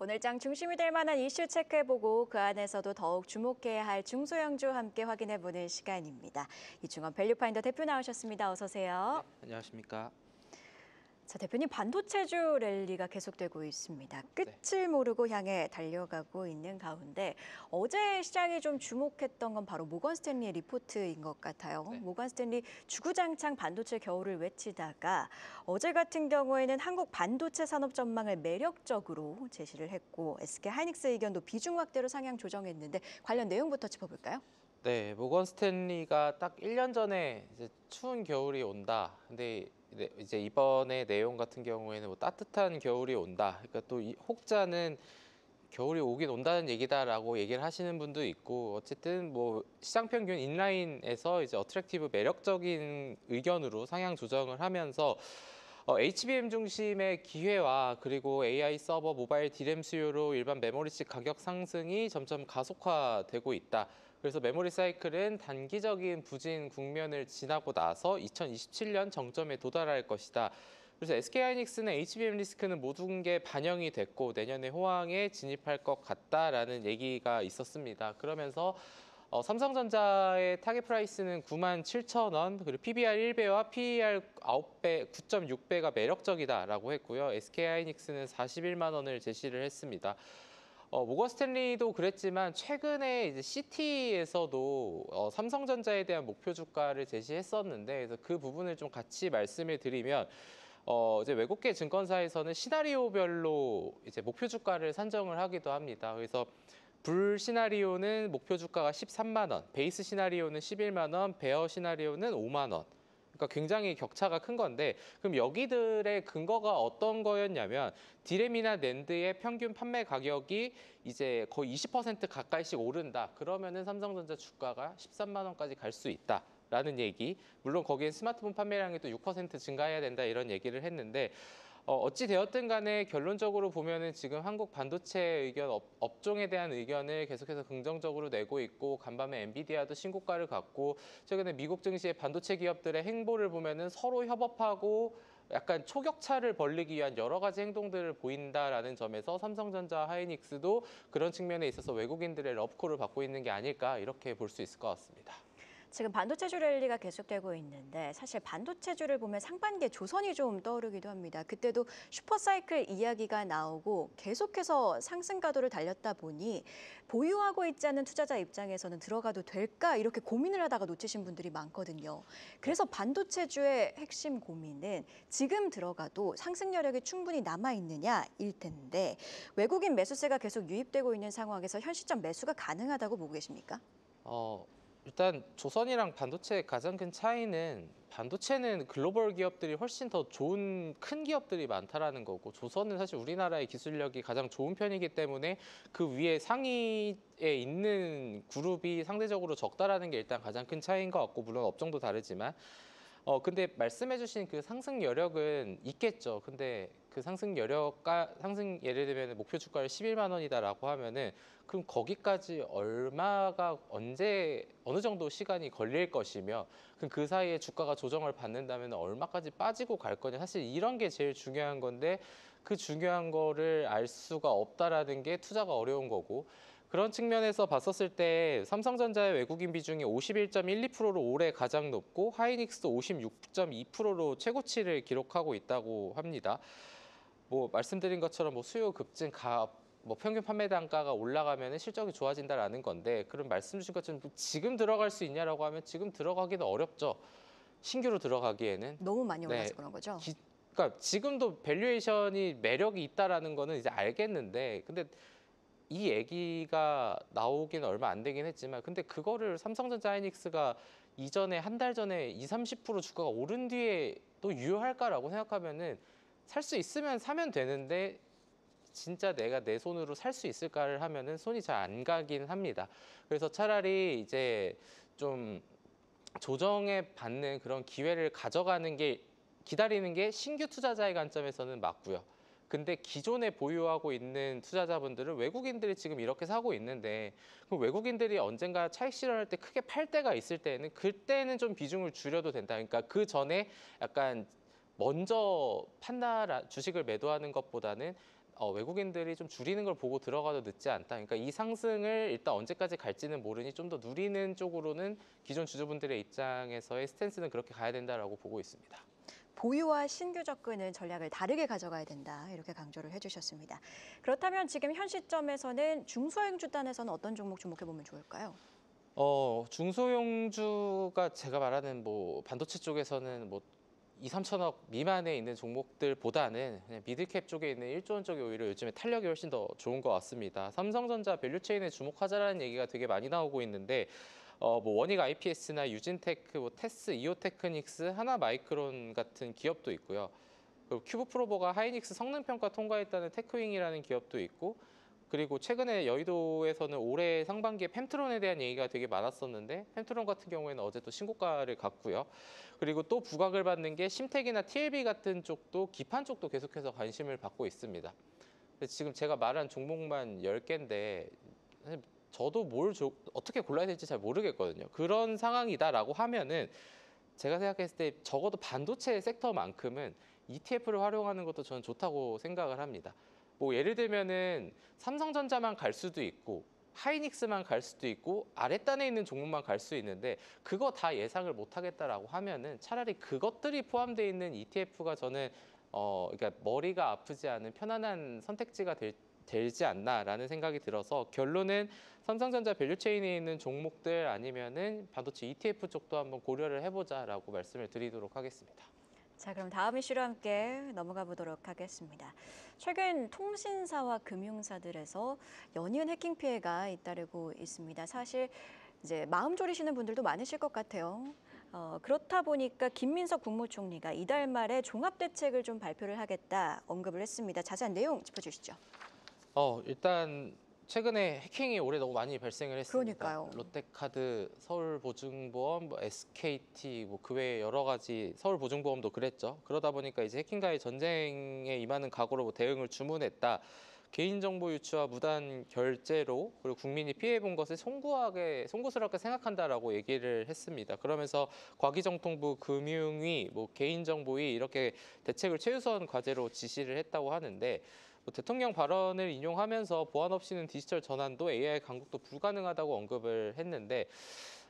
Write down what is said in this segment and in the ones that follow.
오늘 장 중심이 될 만한 이슈 체크해보고 그 안에서도 더욱 주목해야 할 중소형주 함께 확인해보는 시간입니다. 이충원 밸류파인더 대표 나오셨습니다. 어서 오세요. 네, 안녕하십니까. 자, 대표님 반도체주 랠리가 계속되고 있습니다. 끝을 모르고 향해 달려가고 있는 가운데 어제 시장이 좀 주목했던 건 바로 모건 스탠리의 리포트인 것 같아요. 네. 모건 스탠리 주구장창 반도체 겨울을 외치다가 어제 같은 경우에는 한국 반도체 산업 전망을 매력적으로 제시를 했고 SK 하이닉스 의견도 비중 확대로 상향 조정했는데 관련 내용부터 짚어볼까요? 네, 모건 스탠리가 딱 1년 전에 이제 추운 겨울이 온다. 근데 이제 이번에 내용 같은 경우에는 뭐 따뜻한 겨울이 온다. 그러니까 또 이 혹자는 겨울이 오긴 온다는 얘기다라고 얘기를 하시는 분도 있고, 어쨌든 뭐 시장 평균 인라인에서 이제 어트랙티브 매력적인 의견으로 상향 조정을 하면서 HBM 중심의 기회와 그리고 AI 서버, 모바일 D램 수요로 일반 메모리칩 가격 상승이 점점 가속화되고 있다. 그래서 메모리 사이클은 단기적인 부진 국면을 지나고 나서 2027년 정점에 도달할 것이다. 그래서 SK하이닉스는 HBM 리스크는 모든 게 반영이 됐고 내년에 호황에 진입할 것 같다라는 얘기가 있었습니다. 그러면서 삼성전자의 타겟 프라이스는 97,000원, 그리고 PBR 1배와 PER 9배, 9.6배가 매력적이다라고 했고요. SK하이닉스는 41만 원을 제시를 했습니다. 모건 스탠리도 그랬지만 최근에 이제 CT에서도 삼성전자에 대한 목표 주가를 제시했었는데, 그래서 그 부분을 좀 같이 말씀을 드리면 이제 외국계 증권사에서는 시나리오별로 이제 목표 주가를 산정을 하기도 합니다. 그래서 불 시나리오는 목표 주가가 13만 원, 베이스 시나리오는 11만 원, 베어 시나리오는 5만 원. 그러니까 굉장히 격차가 큰 건데, 그럼 여기들의 근거가 어떤 거였냐면 디램이나 낸드의 평균 판매 가격이 이제 거의 20% 가까이씩 오른다. 그러면은 삼성전자 주가가 13만 원까지 갈 수 있다. 라는 얘기. 물론 거기에 스마트폰 판매량이 또 6% 증가해야 된다 이런 얘기를 했는데, 어찌 되었든 간에 결론적으로 보면은 지금 한국 반도체 의견 업종에 대한 의견을 계속해서 긍정적으로 내고 있고, 간밤에 엔비디아도 신고가를 갖고, 최근에 미국 증시의 반도체 기업들의 행보를 보면은 서로 협업하고 약간 초격차를 벌이기 위한 여러 가지 행동들을 보인다라는 점에서 삼성전자, 하이닉스도 그런 측면에 있어서 외국인들의 러브콜을 받고 있는 게 아닐까 이렇게 볼 수 있을 것 같습니다. 지금 반도체주 랠리가 계속되고 있는데 사실 반도체주를 보면 상반기에 조선이 좀 떠오르기도 합니다. 그때도 슈퍼사이클 이야기가 나오고 계속해서 상승 가도를 달렸다 보니 보유하고 있지 않은 투자자 입장에서는 들어가도 될까 이렇게 고민을 하다가 놓치신 분들이 많거든요. 그래서 반도체주의 핵심 고민은 지금 들어가도 상승 여력이 충분히 남아있느냐일 텐데 외국인 매수세가 계속 유입되고 있는 상황에서 현 시점 매수가 가능하다고 보고 계십니까? 일단 조선이랑 반도체의 가장 큰 차이는, 반도체는 글로벌 기업들이 훨씬 더 좋은 큰 기업들이 많다라는 거고, 조선은 사실 우리나라의 기술력이 가장 좋은 편이기 때문에 그 위에 상위에 있는 그룹이 상대적으로 적다라는 게 일단 가장 큰 차이인 것 같고, 물론 업종도 다르지만 근데 말씀해주신 그 상승 여력은 있겠죠. 근데 그 상승 여력가 상승 예를 들면 목표 주가를 11만 원이다라고 하면은, 그럼 거기까지 얼마가 언제 어느 정도 시간이 걸릴 것이며, 그럼 그 사이에 주가가 조정을 받는다면 얼마까지 빠지고 갈 거냐. 사실 이런 게 제일 중요한 건데, 그 중요한 거를 알 수가 없다라는 게 투자가 어려운 거고, 그런 측면에서 봤었을 때 삼성전자의 외국인 비중이 51.12%로 올해 가장 높고, 하이닉스도 56.2%로 최고치를 기록하고 있다고 합니다. 뭐 말씀드린 것처럼 뭐 수요 급증, 뭐 평균 판매 단가가 올라가면 실적이 좋아진다라는 건데, 그럼 말씀 주신 것처럼 지금 들어갈 수 있냐라고 하면 지금 들어가기는 어렵죠. 신규로 들어가기에는. 너무 많이 올라서 네. 그런 거죠? 그러니까 지금도 밸류에이션이 매력이 있다라는 거는 이제 알겠는데, 근데 이 얘기가 나오기는 얼마 안 되긴 했지만, 근데 그거를 삼성전자 하이닉스가 이전에 한 달 전에 20-30% 주가가 오른 뒤에 또 유효할까라고 생각하면은, 살 수 있으면 사면 되는데 진짜 내가 내 손으로 살 수 있을까를 하면은 손이 잘 안 가긴 합니다. 그래서 차라리 이제 좀 조정에 받는 그런 기회를 가져가는 게, 기다리는 게 신규 투자자의 관점에서는 맞고요. 근데 기존에 보유하고 있는 투자자분들은 외국인들이 지금 이렇게 사고 있는데, 그럼 외국인들이 언젠가 차익 실현할 때 크게 팔 때가 있을 때는 그때는 좀 비중을 줄여도 된다. 그러니까 그 전에 약간 먼저 주식을 매도하는 것보다는 외국인들이 좀 줄이는 걸 보고 들어가도 늦지 않다. 그러니까 이 상승을 일단 언제까지 갈지는 모르니 좀 더 누리는 쪽으로는 기존 주주분들의 입장에서의 스탠스는 그렇게 가야 된다라고 보고 있습니다. 보유와 신규 접근은 전략을 다르게 가져가야 된다. 이렇게 강조를 해주셨습니다. 그렇다면 지금 현 시점에서는 중소형주 단에서는 어떤 종목 주목해 보면 좋을까요? 중소형주가 제가 말하는 뭐 반도체 쪽에서는 뭐 2, 3천억 미만에 있는 종목들보다는 그냥 미들캡 쪽에 있는 1조 원 쪽이 오히려 요즘에 탄력이 훨씬 더 좋은 것 같습니다. 삼성전자 밸류체인에 주목하자라는 얘기가 되게 많이 나오고 있는데 뭐 원익 IPS나 유진테크, 뭐 테스, 이오테크닉스, 하나마이크론 같은 기업도 있고요. 그리고 큐브프로버가 하이닉스 성능 평가 통과했다는 테크윙이라는 기업도 있고, 그리고 최근에 여의도에서는 올해 상반기에 펜트론에 대한 얘기가 되게 많았었는데 펜트론 같은 경우에는 어제 또 신고가를 갔고요. 그리고 또 부각을 받는 게 심텍이나 TLB 같은 쪽도 기판 쪽도 계속해서 관심을 받고 있습니다. 근데 지금 제가 말한 종목만 10개인데 저도 어떻게 골라야 될지 잘 모르겠거든요. 그런 상황이다라고 하면은 제가 생각했을 때 적어도 반도체 섹터만큼은 ETF를 활용하는 것도 저는 좋다고 생각을 합니다. 뭐 예를 들면은 삼성전자만 갈 수도 있고 하이닉스만 갈 수도 있고 아랫단에 있는 종목만 갈 수 있는데 그거 다 예상을 못 하겠다라고 하면은 차라리 그것들이 포함되어 있는 ETF가 저는 그러니까 머리가 아프지 않은 편안한 선택지가 되지 않나라는 생각이 들어서 결론은 삼성전자 밸류체인에 있는 종목들 아니면은 반도체 ETF 쪽도 한번 고려를 해보자라고 말씀을 드리도록 하겠습니다. 자, 그럼 다음 이슈로 함께 넘어가 보도록 하겠습니다. 최근 통신사와 금융사들에서 연이은 해킹 피해가 잇따르고 있습니다. 사실 이제 마음 졸이시는 분들도 많으실 것 같아요. 그렇다 보니까 김민석 국무총리가 이달 말에 종합 대책을 좀 발표를 하겠다 언급을 했습니다. 자세한 내용 짚어주시죠. 일단 최근에 해킹이 올해 너무 많이 발생을 했습니다. 그러니까요. 롯데카드, 서울보증보험, 뭐 SKT, 뭐 그 외에 여러 가지 서울보증보험도 그랬죠. 그러다 보니까 이제 해킹과의 전쟁에 임하는 각오로 뭐 대응을 주문했다. 개인정보 유출과 무단 결제로 그리고 국민이 피해본 것을 송구스럽게 생각한다라고 얘기를 했습니다. 그러면서 과기정통부, 금융위, 뭐 개인정보위 이렇게 대책을 최우선 과제로 지시를 했다고 하는데 뭐 대통령 발언을 인용하면서 보안 없이는 디지털 전환도 AI 강국도 불가능하다고 언급을 했는데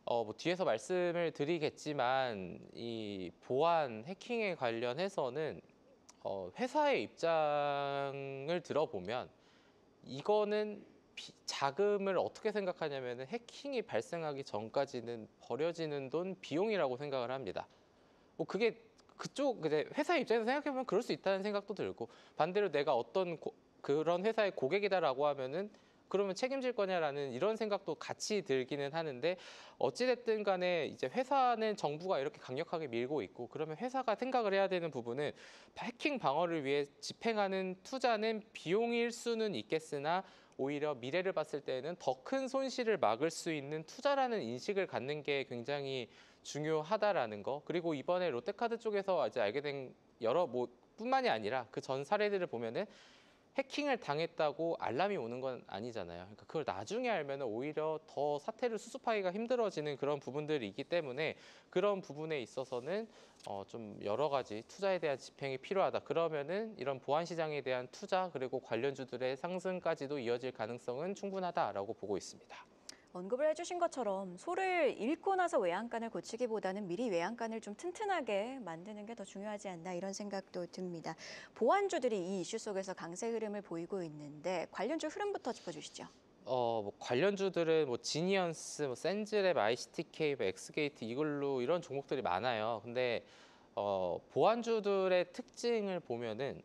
뭐 뒤에서 말씀을 드리겠지만 이 보안 해킹에 관련해서는 회사의 입장을 들어보면 이거는 자금을 어떻게 생각하냐면 해킹이 발생하기 전까지는 버려지는 돈 비용이라고 생각을 합니다. 뭐 그게 그쪽 이제 회사 입장에서 생각해보면 그럴 수 있다는 생각도 들고 반대로 내가 그런 회사의 고객이다라고 하면은 그러면 책임질 거냐라는 이런 생각도 같이 들기는 하는데 어찌됐든 간에 이제 회사는 정부가 이렇게 강력하게 밀고 있고 그러면 회사가 생각을 해야 되는 부분은 해킹 방어를 위해 집행하는 투자는 비용일 수는 있겠으나 오히려 미래를 봤을 때는 더 큰 손실을 막을 수 있는 투자라는 인식을 갖는 게 굉장히 중요하다라는 거. 그리고 이번에 롯데카드 쪽에서 이제 알게 된 여러 뭐 뿐만이 아니라 그 전 사례들을 보면은 해킹을 당했다고 알람이 오는 건 아니잖아요. 그러니까 그걸 나중에 알면 오히려 더 사태를 수습하기가 힘들어지는 그런 부분들이 있기 때문에 그런 부분에 있어서는 좀 여러 가지 투자에 대한 집행이 필요하다. 그러면은 이런 보안 시장에 대한 투자 그리고 관련주들의 상승까지도 이어질 가능성은 충분하다라고 보고 있습니다. 언급을 해주신 것처럼 소를 잃고 나서 외양간을 고치기보다는 미리 외양간을 좀 튼튼하게 만드는 게 더 중요하지 않나 이런 생각도 듭니다. 보안주들이 이 이슈 속에서 강세 흐름을 보이고 있는데 관련주 흐름부터 짚어주시죠. 뭐 관련주들은 뭐 지니언스, 뭐 센즈랩, ICTK, 뭐 엑스게이트, 이글루 이런 종목들이 많아요. 근데 보안주들의 특징을 보면은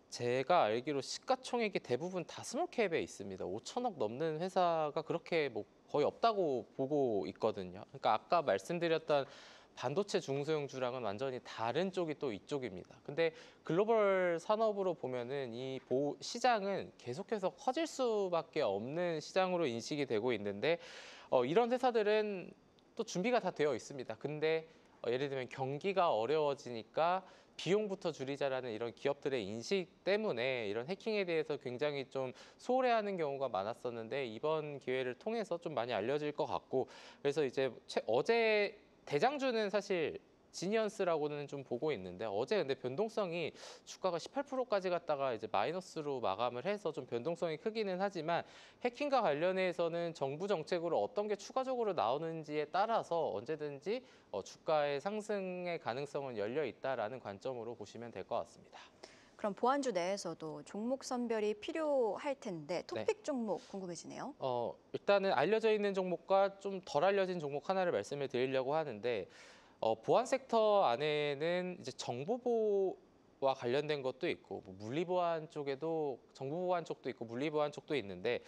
제가 알기로 시가총액이 대부분 다 스몰캡에 있습니다. 5천억 넘는 회사가 그렇게 뭐 거의 없다고 보고 있거든요. 그러니까 아까 말씀드렸던 반도체 중소형주랑은 완전히 다른 쪽이 또 이쪽입니다. 근데 글로벌 산업으로 보면은 이 시장은 계속해서 커질 수밖에 없는 시장으로 인식이 되고 있는데 이런 회사들은 또 준비가 다 되어 있습니다. 근데 예를 들면 경기가 어려워지니까 비용부터 줄이자라는 이런 기업들의 인식 때문에 이런 해킹에 대해서 굉장히 좀 소홀해하는 경우가 많았었는데 이번 기회를 통해서 좀 많이 알려질 것 같고 그래서 이제 어제 대장주는 사실 지니언스라고는 좀 보고 있는데 어제 근데 변동성이 주가가 18%까지 갔다가 이제 마이너스로 마감을 해서 좀 변동성이 크기는 하지만 해킹과 관련해서는 정부 정책으로 어떤 게 추가적으로 나오는지에 따라서 언제든지 주가의 상승의 가능성은 열려 있다라는 관점으로 보시면 될 것 같습니다. 그럼 보안주 내에서도 종목 선별이 필요할 텐데 토픽 종목 궁금해지네요. 일단은 알려져 있는 종목과 좀 덜 알려진 종목 하나를 말씀을 드리려고 하는데 보안 섹터 안에는 이제 정보보호와 관련된 것도 있고 뭐 물리보안 쪽에도 정보보안 쪽도 있고 물리보안 쪽도 있는데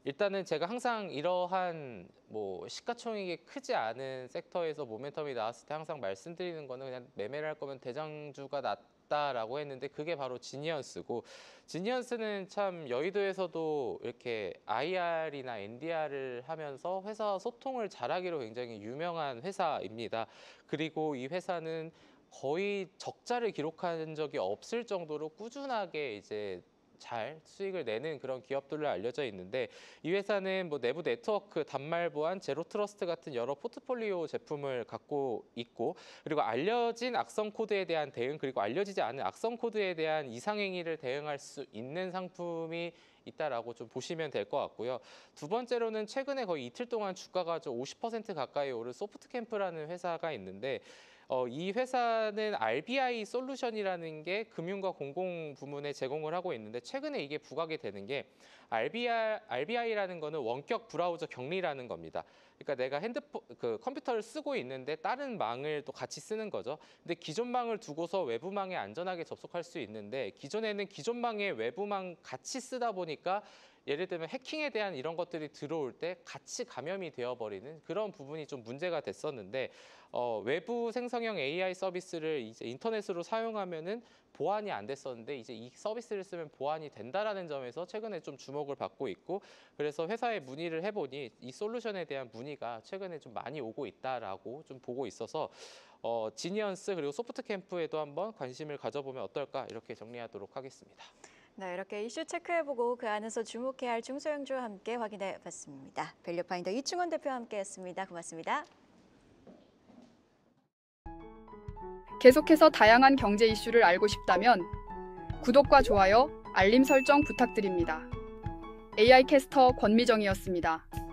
일단은 제가 항상 이러한 뭐 시가총액이 크지 않은 섹터에서 모멘텀이 나왔을 때 항상 말씀드리는 거는 그냥 매매를 할 거면 대장주가 낫다라고 했는데 그게 바로 지니언스고 지니언스는 참 여의도에서도 이렇게 IR이나 NDR을 하면서 회사 소통을 잘하기로 굉장히 유명한 회사입니다. 그리고 이 회사는 거의 적자를 기록한 적이 없을 정도로 꾸준하게 이제 잘 수익을 내는 그런 기업들로 알려져 있는데 이 회사는 뭐 내부 네트워크, 단말 보안, 제로 트러스트 같은 여러 포트폴리오 제품을 갖고 있고 그리고 알려진 악성 코드에 대한 대응 그리고 알려지지 않은 악성 코드에 대한 이상행위를 대응할 수 있는 상품이 있다라고 좀 보시면 될 것 같고요. 두 번째로는 최근에 거의 이틀 동안 주가가 좀 50% 가까이 오른 소프트캠프라는 회사가 있는데 이 회사는 RBI 솔루션이라는 게 금융과 공공 부문에 제공을 하고 있는데 최근에 이게 부각이 되는 게 RBI라는 거는 원격 브라우저 격리라는 겁니다. 그러니까 내가 컴퓨터를 쓰고 있는데 다른 망을 또 같이 쓰는 거죠. 근데 기존 망을 두고서 외부 망에 안전하게 접속할 수 있는데 기존에는 기존 망에 외부망 같이 쓰다 보니까 예를 들면 해킹에 대한 이런 것들이 들어올 때 같이 감염이 되어버리는 그런 부분이 좀 문제가 됐었는데 외부 생성형 AI 서비스를 이제 인터넷으로 사용하면은 보안이 안 됐었는데 이제 이 서비스를 쓰면 보안이 된다라는 점에서 최근에 좀 주목을 받고 있고 그래서 회사에 문의를 해보니 이 솔루션에 대한 문의가 최근에 좀 많이 오고 있다라고 좀 보고 있어서 지니언스 그리고 소프트캠프에도 한번 관심을 가져보면 어떨까 이렇게 정리하도록 하겠습니다. 네, 이렇게 이슈 체크해보고 그 안에서 주목해야 할 중소형주와 함께 확인해봤습니다. 밸류파인더 이충원 대표와 함께했습니다. 고맙습니다. 계속해서 다양한 경제 이슈를 알고 싶다면 구독과 좋아요, 알림 설정 부탁드립니다. AI 캐스터 권미정이었습니다.